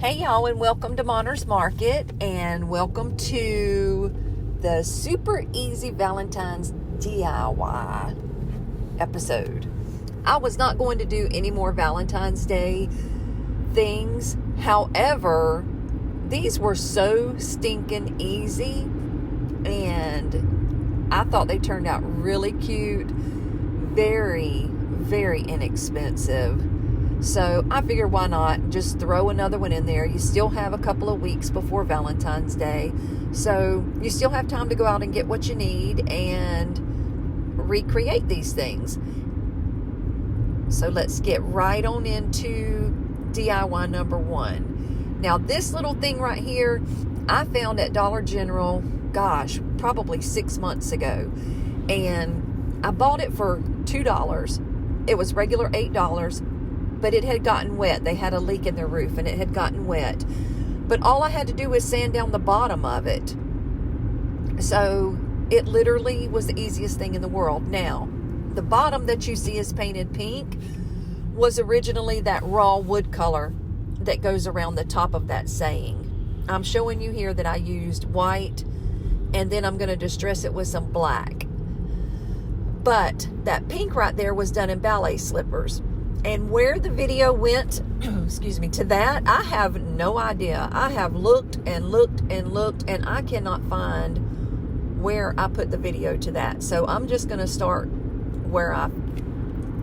Hey y'all, and welcome to Monner's Market, and welcome to the super easy Valentine's DIY episode. I was not going to do any more Valentine's Day things. However, these were so stinking easy, and I thought they turned out really cute, very, very inexpensive. So I figured, why not just throw another one in there? You still have a couple of weeks before Valentine's Day, so you still have time to go out and get what you need and recreate these things. So let's get right on into DIY number one. Now, this little thing right here, I found at Dollar General, gosh, probably 6 months ago. And I bought it for $2. It was regular $8. But it had gotten wet. They had a leak in their roof and it had gotten wet. But all I had to do was sand down the bottom of it. So it literally was the easiest thing in the world. Now, the bottom that you see is painted pink was originally that raw wood color that goes around the top of that saying. I'm showing you here that I used white, and then I'm going to distress it with some black. But that pink right there was done in ballet slippers. And where the video went, to that, I have no idea. I have looked and looked and looked, and I cannot find where I put the video to that. So I'm just going to start where I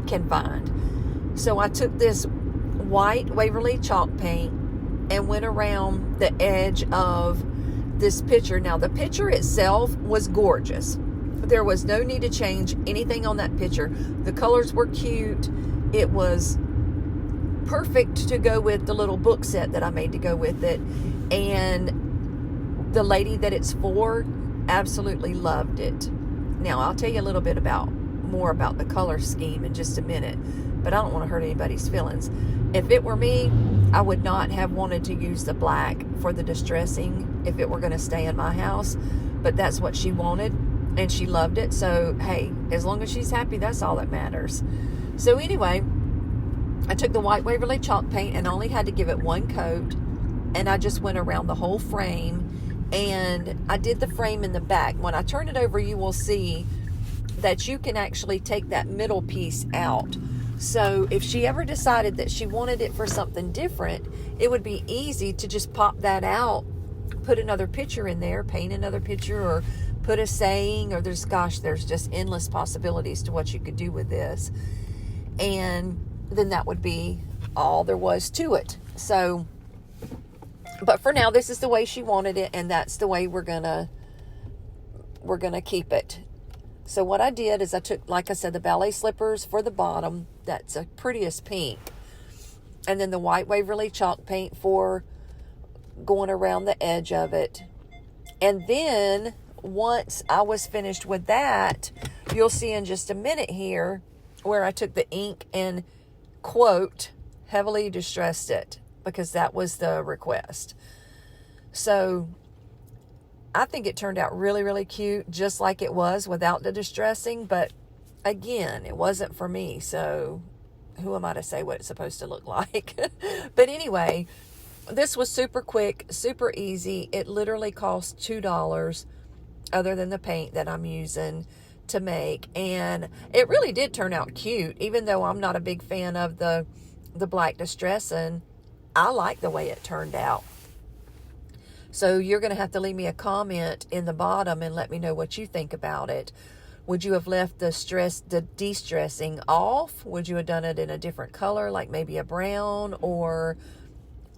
can find. So I took this white Waverly chalk paint and went around the edge of this picture. Now, the picture itself was gorgeous. There was no need to change anything on that picture. The colors were cute. It was perfect to go with the little book set that I made to go with it. And the lady that it's for absolutely loved it. Now, I'll tell you a little bit more about the color scheme in just a minute, but I don't want to hurt anybody's feelings. If it were me, I would not have wanted to use the black for the distressing if it were going to stay in my house, but that's what she wanted and she loved it. So, hey, as long as she's happy, that's all that matters. So anyway, I took the white Waverly chalk paint and only had to give it one coat, and I just went around the whole frame, and I did the frame in the back. When I turn it over, you will see that you can actually take that middle piece out. So if she ever decided that she wanted it for something different, it would be easy to just pop that out, put another picture in there, paint another picture, or put a saying, or there's just endless possibilities to what you could do with this. And then that would be all there was to it. So, but for now, this is the way she wanted it, and that's the way we're gonna keep it. So what I did is I took, like I said, the ballet slippers for the bottom. That's the prettiest pink. And then the white Waverly chalk paint for going around the edge of it. And then once I was finished with that, you'll see in just a minute here where I took the ink and, quote, heavily distressed it, because that was the request. So I think it turned out really, really cute, just like it was without the distressing. But again, it wasn't for me, so who am I to say what it's supposed to look like? But anyway, this was super quick, super easy. It literally cost $2 other than the paint that I'm using to make, and it really did turn out cute. Even though I'm not a big fan of the black distressing, I like the way it turned out. So you're going to have to leave me a comment in the bottom and let me know what you think about it. Would you have left the de-stressing off? Would you have done it in a different color, like maybe a brown, or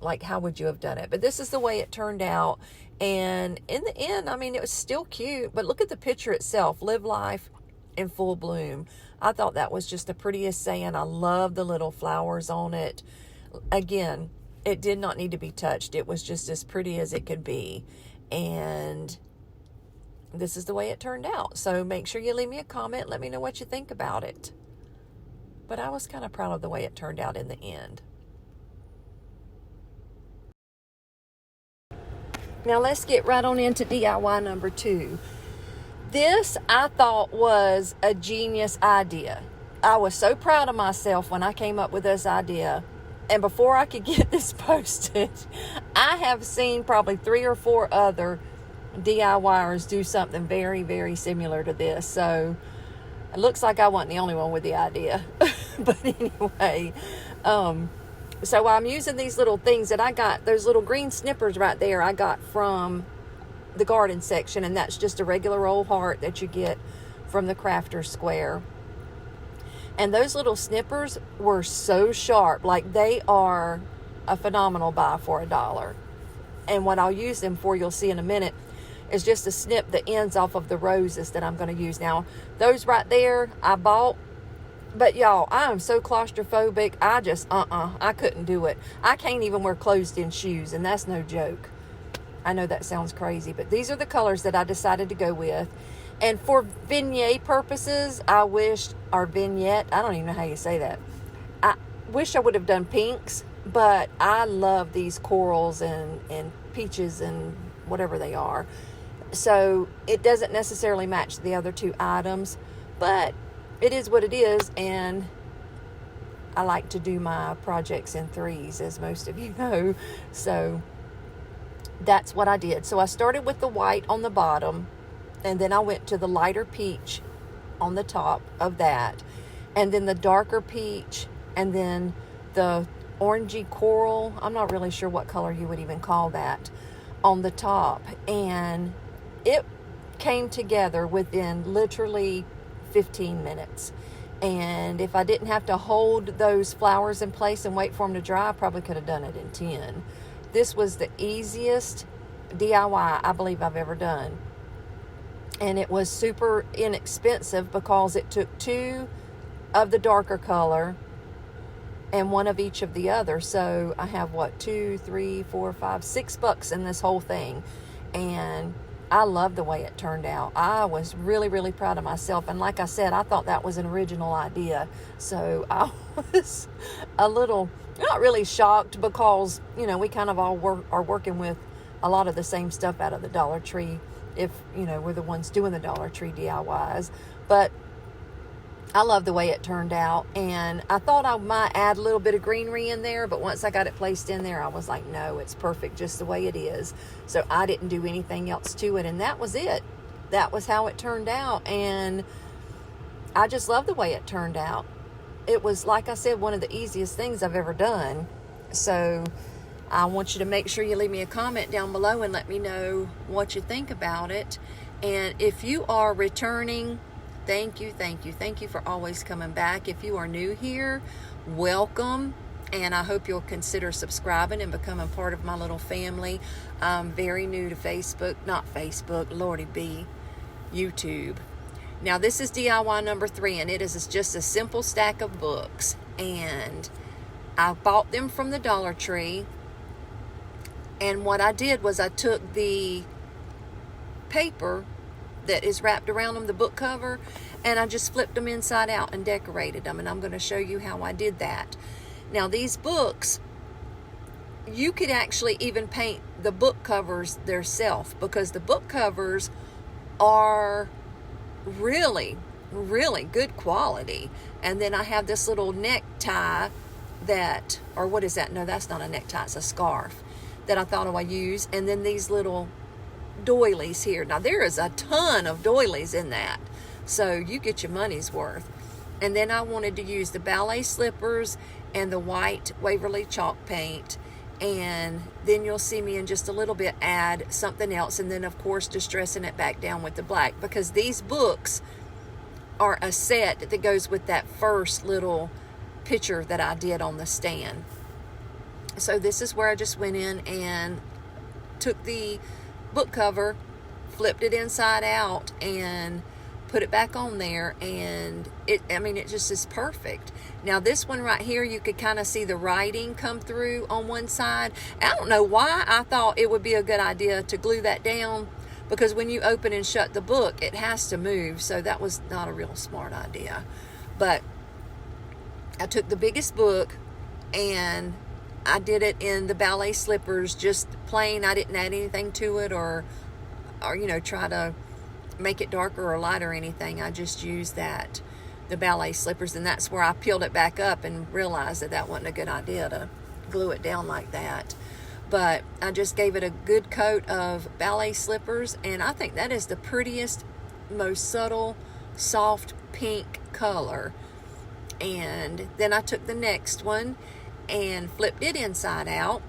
like how would you have done it? But this is the way it turned out. And in the end, I mean, it was still cute, but look at the picture itself. Live life in full bloom. I thought that was just the prettiest saying. I love the little flowers on it. Again, it did not need to be touched. It was just as pretty as it could be. And this is the way it turned out. So make sure you leave me a comment. Let me know what you think about it. But I was kind of proud of the way it turned out in the end. Now let's get right on into DIY number two. This I thought was a genius idea. I was so proud of myself when I came up with this idea. And before I could get this posted, I have seen probably 3 or 4 other DIYers do something very, very similar to this. So it looks like I wasn't the only one with the idea. But anyway, so I'm using these little things that I got, those little green snippers right there I got from the garden section, and that's just a regular old heart that you get from the Crafter's Square. And those little snippers were so sharp, like they are a phenomenal buy for $1. And what I'll use them for, you'll see in a minute, is just to snip the ends off of the roses that I'm going to use. Now, those right there I bought, but y'all, I am so claustrophobic, I just, I couldn't do it. I can't even wear closed-in shoes, and that's no joke. I know that sounds crazy, but these are the colors that I decided to go with. And for vignette purposes, I don't even know how you say that. I wish I would have done pinks, but I love these corals and peaches and whatever they are. So it doesn't necessarily match the other 2 items, but it is what it is, and I like to do my projects in 3s, as most of you know. So that's what I did. So I started with the white on the bottom, and then I went to the lighter peach on the top of that, and then the darker peach, and then the orangey coral. I'm not really sure what color you would even call that, on the top. And it came together within literally 15 minutes. And if I didn't have to hold those flowers in place and wait for them to dry, I probably could have done it in 10. This was the easiest DIY I believe I've ever done. And it was super inexpensive because it took 2 of the darker color and 1 of each of the other. So I have what, 2, 3, 4, 5, $6 in this whole thing. And I love the way it turned out. I was really, really proud of myself. And like I said, I thought that was an original idea. So I was a little, not really shocked, because, you know, we kind of all are working with a lot of the same stuff out of the Dollar Tree, if, you know, we're the ones doing the Dollar Tree DIYs. But I love the way it turned out, and I thought I might add a little bit of greenery in there, but once I got it placed in there, I was like, no, it's perfect just the way it is. So I didn't do anything else to it, and that was it. That was how it turned out, and I just love the way it turned out. It was, like I said, one of the easiest things I've ever done. So I want you to make sure you leave me a comment down below and let me know what you think about it. And if you are returning, thank you for always coming back. If you are new here, welcome, and I hope you'll consider subscribing and becoming part of my little family. I'm very new to Lordy B, YouTube. Now this is DIY number 3, and it is just a simple stack of books, and I bought them from the Dollar Tree. And what I did was I took the paper that is wrapped around them, the book cover, and I just flipped them inside out and decorated them. And I'm going to show you how I did that. Now these books, you could actually even paint the book covers theirself, because the book covers are really, really good quality. And then I have this little necktie that, or what is that? No, that's not a necktie, it's a scarf that I thought I'd use. And then these little doilies here. Now there is a ton of doilies in that, so you get your money's worth. And then I wanted to use the ballet slippers and the white Waverly chalk paint, and then you'll see me in just a little bit add something else, and then of course distressing it back down with the black, because these books are a set that goes with that first little picture that I did on the stand. So this is where I just went in and took the book cover, flipped it inside out, and put it back on there, and it just is perfect. Now this one right here, you could kind of see the writing come through on one side. I don't know why I thought it would be a good idea to glue that down, because when you open and shut the book, it has to move, so that was not a real smart idea. But I took the biggest book and I did it in the ballet slippers, just plain. I didn't add anything to it or you know, try to make it darker or lighter or anything. I just used the ballet slippers, and that's where I peeled it back up and realized that wasn't a good idea glue it down like that. But I just gave it a good coat of ballet slippers, and I think that is the prettiest, most subtle, soft pink color. And then I took the next one and flipped it inside out.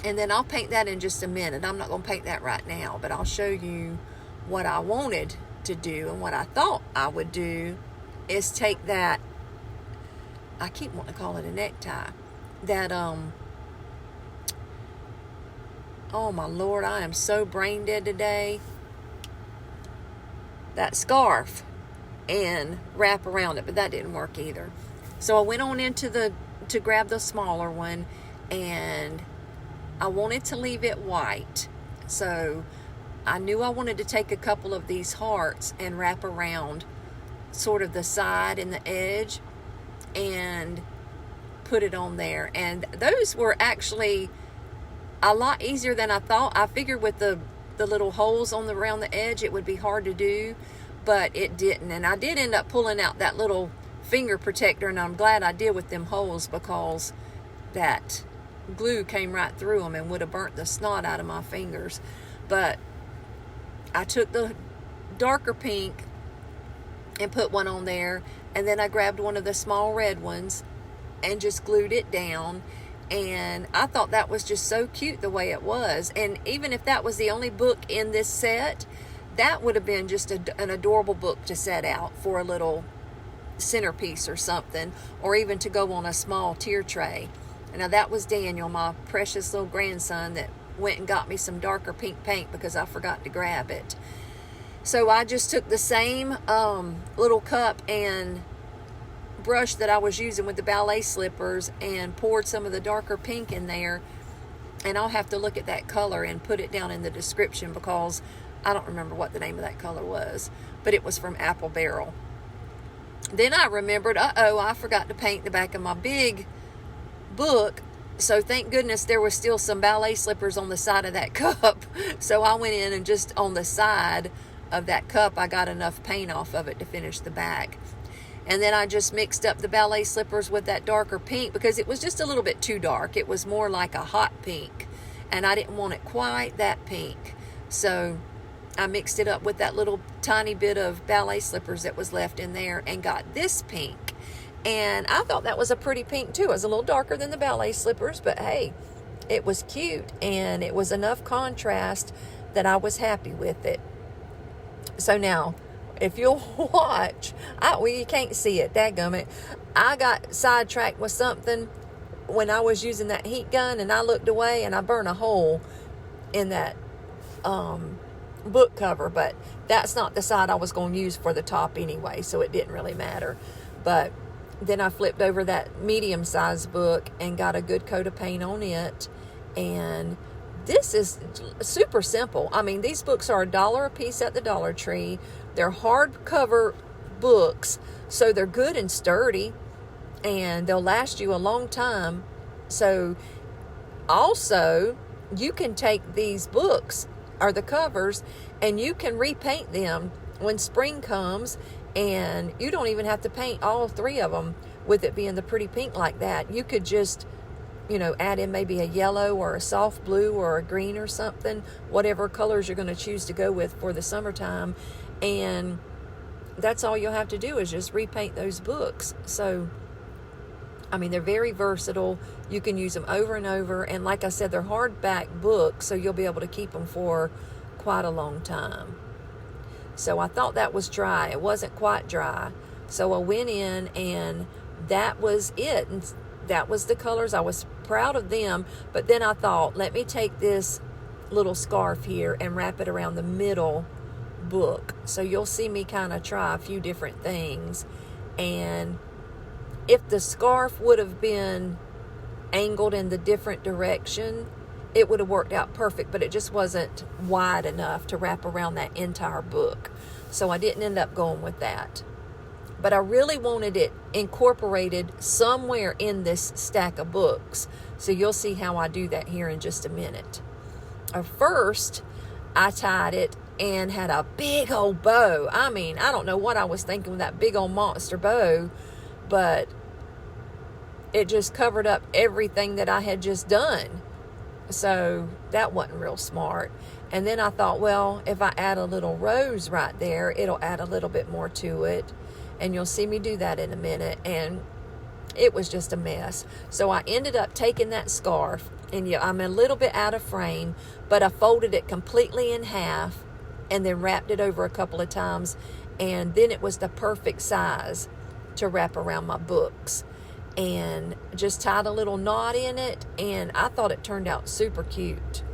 And then I'll paint that in just a minute. I'm not going to paint that right now, but I'll show you what I wanted to do. And what I thought I would do is take that, I keep wanting to call it a necktie, that, oh my Lord, I am so brain dead today, that scarf, and wrap around it, but that didn't work either. So I went on to grab the smaller one, and I wanted to leave it white. So I knew I wanted to take a couple of these hearts and wrap around sort of the side and the edge and put it on there. And those were actually a lot easier than I thought. I figured with the little holes around the edge it would be hard to do, but it didn't. And I did end up pulling out that little finger protector, and I'm glad I did with them holes, because that glue came right through them and would have burnt the snot out of my fingers. But I took the darker pink and put one on there, and then I grabbed one of the small red ones and just glued it down. And I thought that was just so cute the way it was. And even if that was the only book in this set, that would have been just an adorable book to set out for a little centerpiece or something, or even to go on a small tier tray. Now that was Daniel, my precious little grandson, that went and got me some darker pink paint because I forgot to grab it. So I just took the same little cup and brush that I was using with the ballet slippers and poured some of the darker pink in there. And I'll have to look at that color and put it down in the description, because I don't remember what the name of that color was, but it was from Apple Barrel. Then I remembered, I forgot to paint the back of my big book. So thank goodness there was still some ballet slippers on the side of that cup. So I went in and just on the side of that cup, I got enough paint off of it to finish the back. And then I just mixed up the ballet slippers with that darker pink, because it was just a little bit too dark. It was more like a hot pink, and I didn't want it quite that pink. So I mixed it up with that little tiny bit of ballet slippers that was left in there and got this pink. And I thought that was a pretty pink too. It was a little darker than the ballet slippers, but hey, it was cute, and it was enough contrast that I was happy with it. So now, if you'll watch, well, you can't see it, dadgummit. I got sidetracked with something when I was using that heat gun, and I looked away and I burned a hole in that book cover, but that's not the side I was going to use for the top anyway, so it didn't really matter. But then I flipped over that medium-sized book and got a good coat of paint on it, and this is super simple. I mean, these books are $1 a piece at the Dollar Tree. They're hardcover books, so they're good and sturdy, and they'll last you a long time. So also, you can take these books, or the covers, and you can repaint them when spring comes, and you don't even have to paint all 3 of them with it being the pretty pink like that. You could just, add in maybe a yellow or a soft blue or a green or something, whatever colors you're going to choose to go with for the summertime. And that's all you'll have to do is just repaint those books. So, I mean, they're very versatile. You can use them over and over. And like I said, they're hardback books, so you'll be able to keep them for quite a long time. So I thought that was dry. It wasn't quite dry. So I went in, and that was it. And that was the colors. I was proud of them. But then I thought, let me take this little scarf here and wrap it around the middle book. So you'll see me kind of try a few different things. And if the scarf would have been angled in the different direction, it would have worked out perfect, but it just wasn't wide enough to wrap around that entire book. So I didn't end up going with that. But I really wanted it incorporated somewhere in this stack of books. So you'll see how I do that here in just a minute. First, I tied it and had a big old bow. I mean, I don't know what I was thinking with that big old monster bow, but it just covered up everything that I had just done. So that wasn't real smart. And then I thought, well, if I add a little rose right there, it'll add a little bit more to it. And you'll see me do that in a minute. And it was just a mess. So I ended up taking that scarf, and I'm a little bit out of frame, but I folded it completely in half and then wrapped it over a couple of times. And then it was the perfect size to wrap around my books. And just tied a little knot in it, and I thought it turned out super cute.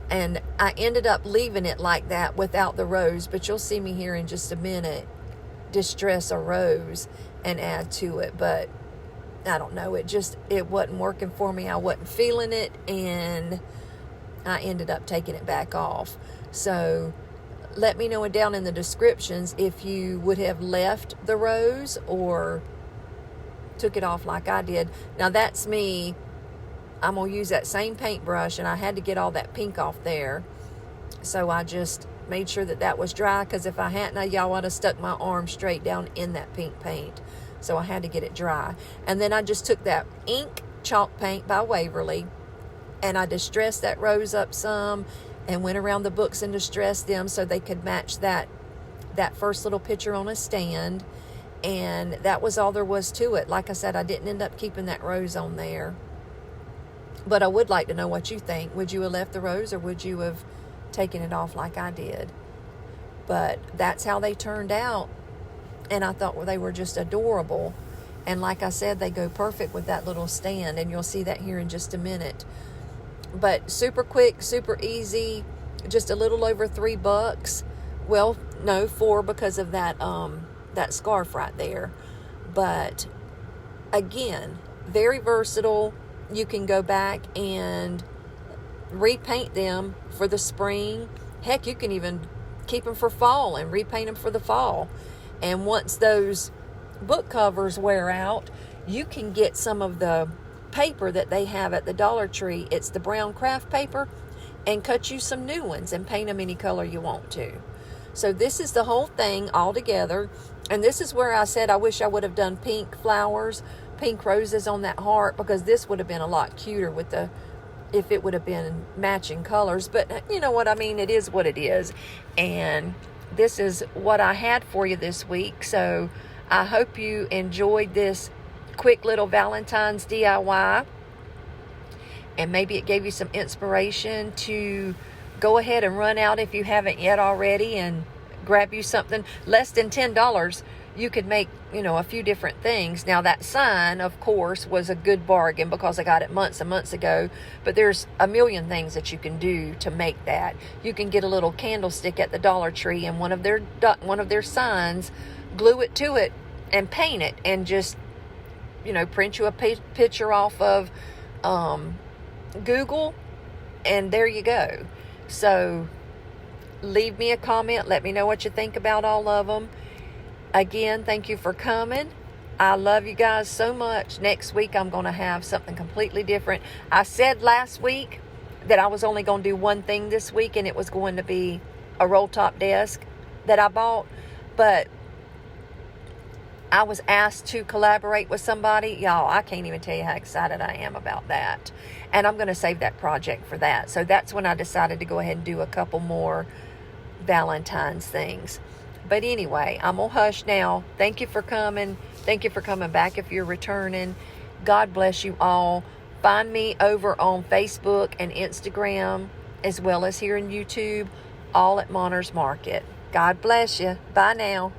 And I ended up leaving it like that without the rose, but you'll see me here in just a minute distress a rose and add to it. But I don't know, it wasn't working for me. I wasn't feeling it, and I ended up taking it back off. So let me know down in the descriptions if you would have left the rose or took it off like I did. Now that's me. I'm going to use that same paintbrush, and I had to get all that pink off there. So I just made sure that was dry, because if I hadn't, y'all would have stuck my arm straight down in that pink paint. So I had to get it dry. And then I just took that ink chalk paint by Waverly, and I distressed that rose up some and went around the books and distressed them so they could match that first little picture on a stand. And that was all there was to it. Like I said, I didn't end up keeping that rose on there. But I would like to know what you think. Would you have left the rose, or would you have taken it off like I did? But that's how they turned out. And I thought, well, they were just adorable. And like I said, they go perfect with that little stand. And you'll see that here in just a minute. But super quick, super easy. Just a little over $3. Well, no, $4 because of that scarf right there. But again, very versatile. You can go back and repaint them for the spring. Heck, you can even keep them for fall and repaint them for the fall. And once those book covers wear out, you can get some of the paper that they have at the Dollar Tree. It's the brown craft paper, and cut you some new ones and paint them any color you want to. So this is the whole thing all together. And this is where I said I wish I would have done pink flowers, pink roses on that heart, because this would have been a lot cuter if it would have been matching colors. But you know what I mean? It is what it is. And this is what I had for you this week. So I hope you enjoyed this quick little Valentine's DIY. And maybe it gave you some inspiration to go ahead and run out, if you haven't yet already, and grab you something less than $10. You could make, a few different things. Now that sign, of course, was a good bargain because I got it months and months ago. But there's a million things that you can do to make that. You can get a little candlestick at the Dollar Tree and one of their signs, glue it to it and paint it, and just, print you a picture off of Google, and there you go. So leave me a comment. Let me know what you think about all of them. Again, thank you for coming. I love you guys so much. Next week, I'm going to have something completely different. I said last week that I was only going to do one thing this week, and it was going to be a roll top desk that I bought. But I was asked to collaborate with somebody. Y'all, I can't even tell you how excited I am about that. And I'm going to save that project for that. So that's when I decided to go ahead and do a couple more Valentine's things. But anyway, I'm going to hush now. Thank you for coming. Thank you for coming back if you're returning. God bless you all. Find me over on Facebook and Instagram, as well as here in YouTube, all at Monner's Market. God bless you. Bye now.